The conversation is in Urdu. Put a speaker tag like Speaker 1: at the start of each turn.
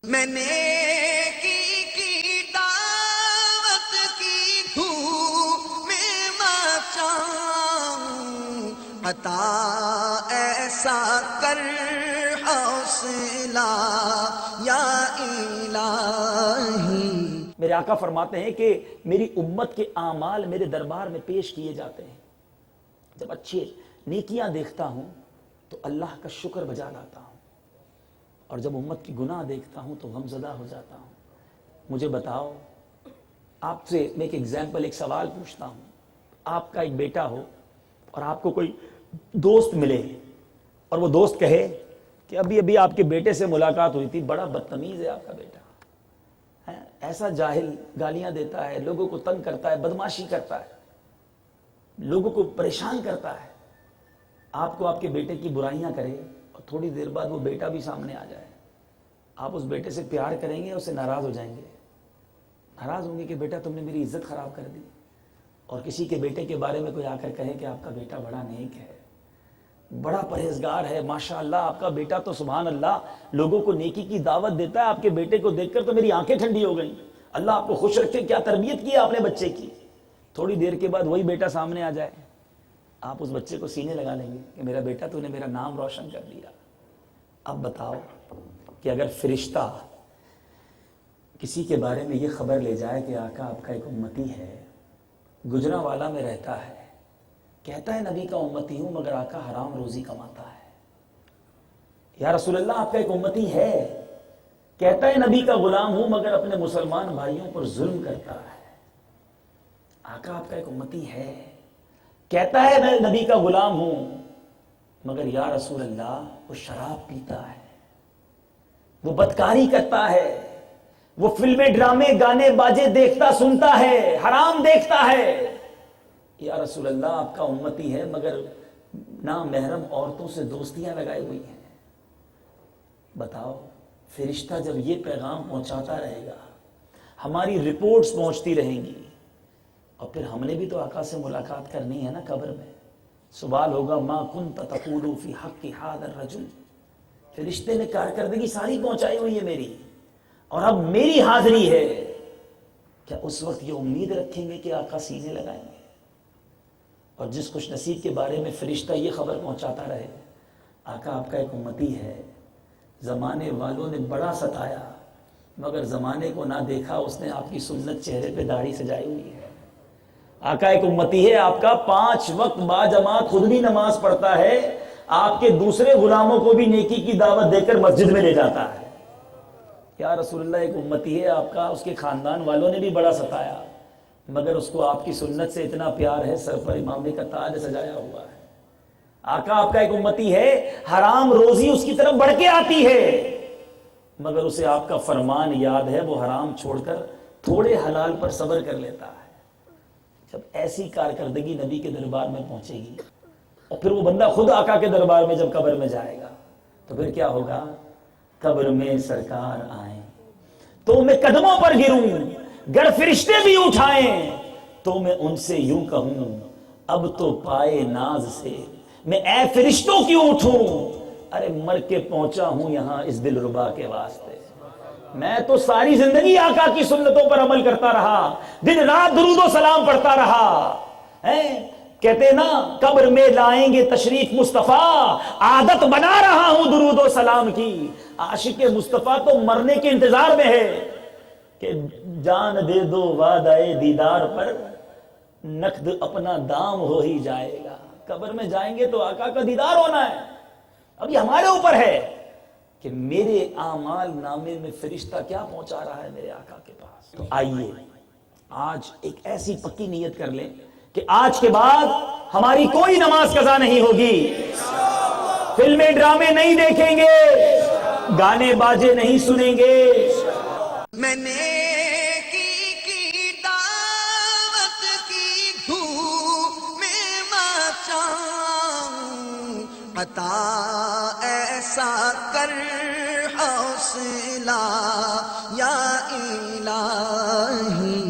Speaker 1: میں کی دعوت کی دھوم میں مچاؤں، عطا ایسا کر حوصلہ یا الہی۔
Speaker 2: میرے آقا فرماتے ہیں کہ میری امت کے اعمال میرے دربار میں پیش کیے جاتے ہیں، جب اچھے نیکیاں دیکھتا ہوں تو اللہ کا شکر بجا لاتا ہوں، اور جب امت کی گناہ دیکھتا ہوں تو غمزدہ ہو جاتا ہوں۔ مجھے بتاؤ، آپ سے میں ایک ایگزامپل، ایک سوال پوچھتا ہوں۔ آپ کا ایک بیٹا ہو اور آپ کو کوئی دوست ملے اور وہ دوست کہے کہ ابھی آپ کے بیٹے سے ملاقات ہوئی تھی، بڑا بدتمیز ہے آپ کا بیٹا، ایسا جاہل، گالیاں دیتا ہے، لوگوں کو تنگ کرتا ہے، بدماشی کرتا ہے، لوگوں کو پریشان کرتا ہے۔ آپ کو آپ کے بیٹے کی برائیاں کرے اور تھوڑی دیر بعد وہ بیٹا بھی سامنے آ جائے، آپ اس بیٹے سے پیار کریں گے، اس سے ناراض ہو جائیں گے؟ ناراض ہوں گے کہ بیٹا تم نے میری عزت خراب کر دی۔ اور کسی کے بیٹے کے بارے میں کوئی آ کر کہے کہ آپ کا بیٹا بڑا نیک ہے، بڑا پرہیزگار ہے، ماشاءاللہ آپ کا بیٹا تو سبحان اللہ لوگوں کو نیکی کی دعوت دیتا ہے، آپ کے بیٹے کو دیکھ کر تو میری آنکھیں ٹھنڈی ہو گئیں، اللہ آپ کو خوش رکھے، کیا تربیت کی ہے آپ نے بچے کی۔ تھوڑی دیر کے بعد وہی بیٹا سامنے آ جائے، آپ اس بچے کو سینے لگا لیں گے کہ میرا بیٹا تو نے میرا نام روشن کر دیا۔ اب بتاؤ کہ اگر فرشتہ کسی کے بارے میں یہ خبر لے جائے کہ آقا آپ کا ایک امتی ہے، گجرانوالہ میں رہتا ہے، کہتا ہے نبی کا امتی ہوں مگر آقا حرام روزی کماتا ہے، یا رسول اللہ آپ کا ایک امتی ہے، کہتا ہے نبی کا غلام ہوں مگر اپنے مسلمان بھائیوں پر ظلم کرتا ہے، آقا آپ کا ایک امتی ہے، کہتا ہے میں نبی کا غلام ہوں مگر یا رسول اللہ وہ شراب پیتا ہے، وہ بدکاری کرتا ہے، وہ فلمیں، ڈرامے، گانے، باجے دیکھتا سنتا ہے، حرام دیکھتا ہے، یا رسول اللہ آپ کا امتی ہے مگر نامحرم عورتوں سے دوستیاں لگائی ہوئی ہیں۔ بتاؤ، فرشتہ جب یہ پیغام پہنچاتا رہے گا، ہماری رپورٹس پہنچتی رہیں گی، اور پھر ہم نے بھی تو آقا سے ملاقات کرنی ہے نا قبر میں۔ سوال ہوگا ما کنت تقول فی حق ھذا الرجل، فرشتے نے کارکردگی ساری پہنچائی ہوئی ہے میری، اور اب میری حاضری ہے، کیا اس وقت یہ امید رکھیں گے کہ آقا سینے لگائیں گے؟ اور جس خوش نصیب کے بارے میں فرشتہ یہ خبر پہنچاتا رہے آقا آپ کا ایک امتی ہے، زمانے والوں نے بڑا ستایا مگر زمانے کو نہ دیکھا، اس نے آپ کی سنت چہرے پہ داڑھی سجائی ہوئی ہے، آقا ایک امتی ہے آپ کا، 5 وقت باجماعت خود بھی نماز پڑھتا ہے، آپ کے دوسرے غلاموں کو بھی نیکی کی دعوت دے کر مسجد میں لے جاتا ہے، یا رسول اللہ ایک امتی ہے آپ کا، اس کے خاندان والوں نے بھی بڑا ستایا مگر اس کو آپ کی سنت سے اتنا پیار ہے، سر پر امامے کا تاج سجایا ہوا ہے۔ آقا آپ کا ایک امتی ہے، حرام روزی اس کی طرف بڑھ کے آتی ہے مگر اسے آپ کا فرمان یاد ہے، وہ حرام چھوڑ کر تھوڑے حلال پر صبر کر لیتا ہے۔ جب ایسی کارکردگی نبی کے دربار میں پہنچے گی، اور پھر وہ بندہ خود آقا کے دربار میں جب قبر میں جائے گا تو پھر کیا ہوگا؟ قبر میں سرکار آئیں تو میں قدموں پر گروں، گر فرشتے بھی اٹھائیں تو میں ان سے یوں کہوں اب تو پائے ناز سے میں اے فرشتوں کیوں اٹھوں، ارے مر کے پہنچا ہوں یہاں اس دل ربا کے واسطے، میں تو ساری زندگی آقا کی سنتوں پر عمل کرتا رہا، دن رات درود و سلام پڑھتا رہا، کہتے نا قبر میں لائیں گے تشریف مصطفیٰ، عادت بنا رہا ہوں درود و سلام کی۔ عاشق مصطفیٰ تو مرنے کے انتظار میں ہے کہ جان دے دو وعدہ دیدار پر، نقد اپنا دام ہو ہی جائے گا۔ قبر میں جائیں گے تو آقا کا دیدار ہونا ہے، ابھی ہمارے اوپر ہے کہ میرے اعمال نامے میں فرشتہ کیا پہنچا رہا ہے میرے آقا کے پاس۔ تو آئیے آج ایک ایسی پکی نیت کر لیں کہ آج کے بعد ہماری کوئی نماز قضا نہیں ہوگی، فلمیں ڈرامے نہیں دیکھیں گے، گانے باجے نہیں سنیں گے۔
Speaker 1: میں کی دعوت کی دھوم میں مچاؤں، عطا ایسا کر حوصلہ یا الہی۔